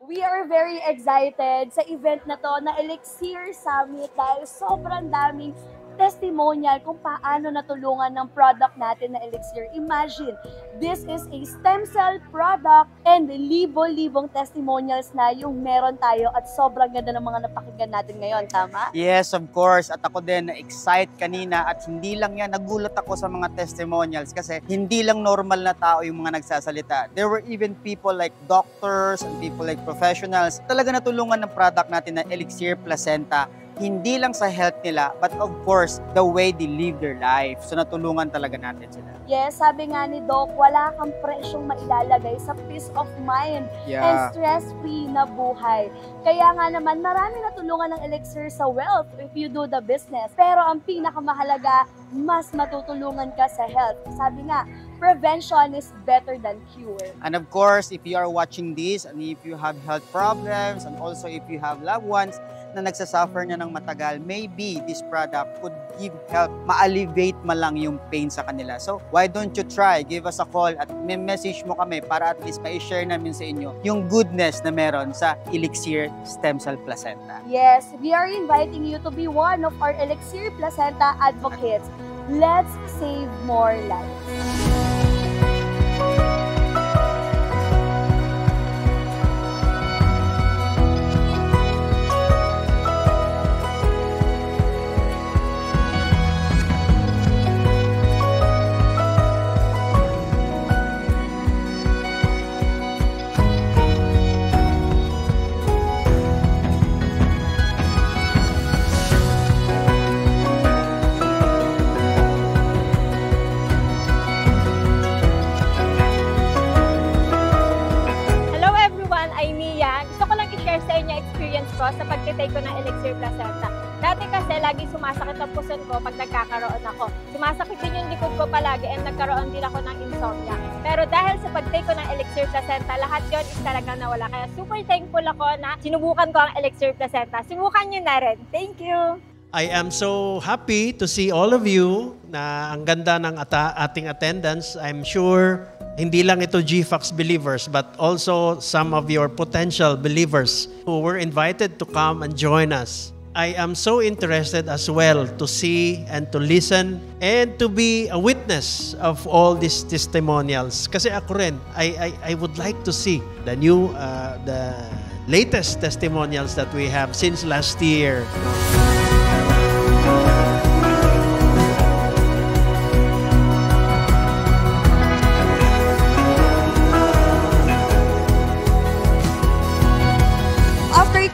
We are very excited sa event na to na Elixir Summit dahil sobrang daming testimonial kung paano natulungan ng product natin na Elixir. Imagine, this is a stem cell product and libo-libong testimonials na yung meron tayo at sobrang ganda ng mga napakinggan natin ngayon, tama? Yes, of course. At ako din na-excite kanina at hindi lang yan, nagulat ako sa mga testimonials kasi hindi lang normal na tao yung mga nagsasalita. There were even people like doctors and people like professionals. Talaga natulungan ng product natin na Elixir Placenta. Hindi lang sa health nila, but of course, the way they live their life. So natulungan talaga natin sila. Yes, sabi nga ni Doc, wala kang presyong mailalagay sa peace of mind and stress-free na buhay. Kaya nga naman, marami natulungan ng Elixir sa wealth if you do the business. Pero ang pinakamahalaga, mas matutulungan ka sa health. Sabi nga, prevention is better than cure. And of course, if you are watching this and if you have health problems and also if you have loved ones na nagsasuffer na ng matagal, maybe this product could give help, ma-alleviate man lang yung pain sa kanila. So, why don't you try? Give us a call at may message mo kami para at least ma-share namin sa inyo yung goodness na meron sa Elixir Stem Cell Placenta. Yes, we are inviting you to be one of our Elixir Placenta advocates. Let's save more lives. Sa pagtitake ko ng Elixir Placenta. Dati kasi lagi sumasakit ang puson ko pag nagkakaroon ako. Sumasakit din yung likod ko palagi and nagkaroon din ako ng insomnia. Pero dahil sa pagtake ko ng Elixir Placenta, lahat yon is talagang nawala. Kaya super thankful ako na sinubukan ko ang Elixir Placenta. Subukan nyo na rin. Thank you! I am so happy to see all of you na ang ganda ng ating attendance. I'm sure hindi lang ito GFAX believers but also some of your potential believers who were invited to come and join us. I am so interested as well to see and to listen and to be a witness of all these testimonials. Kasi ako rin, I would like to see the latest testimonials that we have since last year.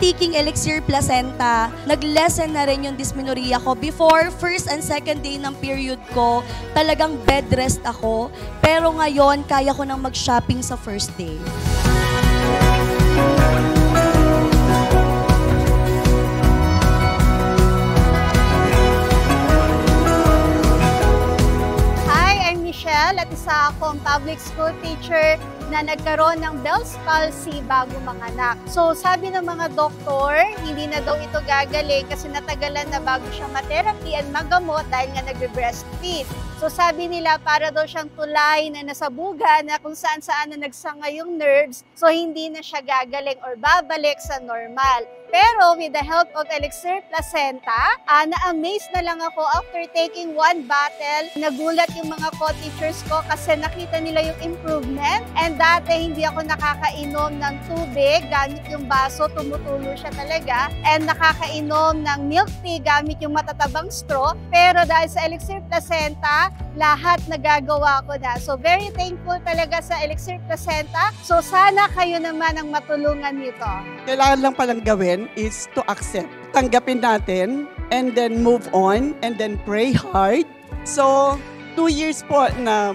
Taking Elixir Placenta, nag-lessen na rin yung dysmenorrhea ko. Before, first and second day ng period ko, talagang bed rest ako. Pero ngayon, kaya ko nang mag-shopping sa first day. Hi, I'm Michelle at isa akong public school teacher na nagkaroon ng Bell's palsy bago manganak. So sabi ng mga doktor, hindi na daw ito gagaling kasi natagalan na bago siyang ma-therapy and magamot dahil nga nagbe-breastfeed. So sabi nila para daw siyang tulay na nasabugan na kung saan-saan na nagsanga yung nerves, so hindi na siya gagaling or babalik sa normal. Pero with the help of Elixir Placenta, na-amaze na lang ako after taking one bottle. Nagulat yung mga co-teachers ko kasi nakita nila yung improvement. And dati hindi ako nakakainom ng tubig gamit yung baso, tumutulo siya talaga. And nakakainom ng milk tea gamit yung matatabang straw. Pero dahil sa Elixir Placenta, lahat nagagawa ko na. So very thankful talaga sa Elixir Placenta. So sana kayo naman ang matulungan nito. Kailangan lang palang gawin is to accept. Tanggapin natin and then move on and then pray hard. So 2 years po na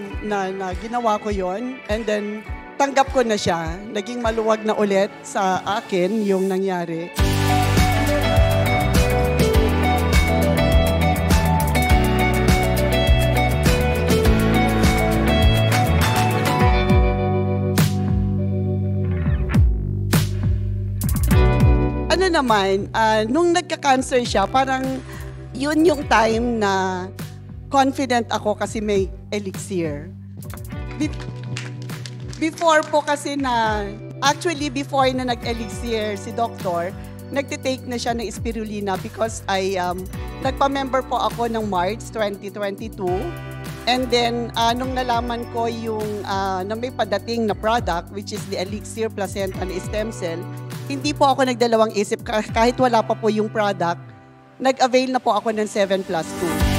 ginawa ko yon and then tanggap ko na siya. Naging maluwag na ulit sa akin yung nangyari. Ano naman, nung nagka-cancer siya, parang yun yung time na confident ako kasi may elixir. Before po kasi na Actually, before na nag-elixir si Doktor, nagtitake na siya ng spirulina because nagpa-member po ako ng March 2022. And then, nung nalaman ko yung na may padating na product, which is the Elixir Placenta na stem cell, hindi po ako nagdalawang isip kahit wala pa po yung product, nag-avail na po ako ng 7+2.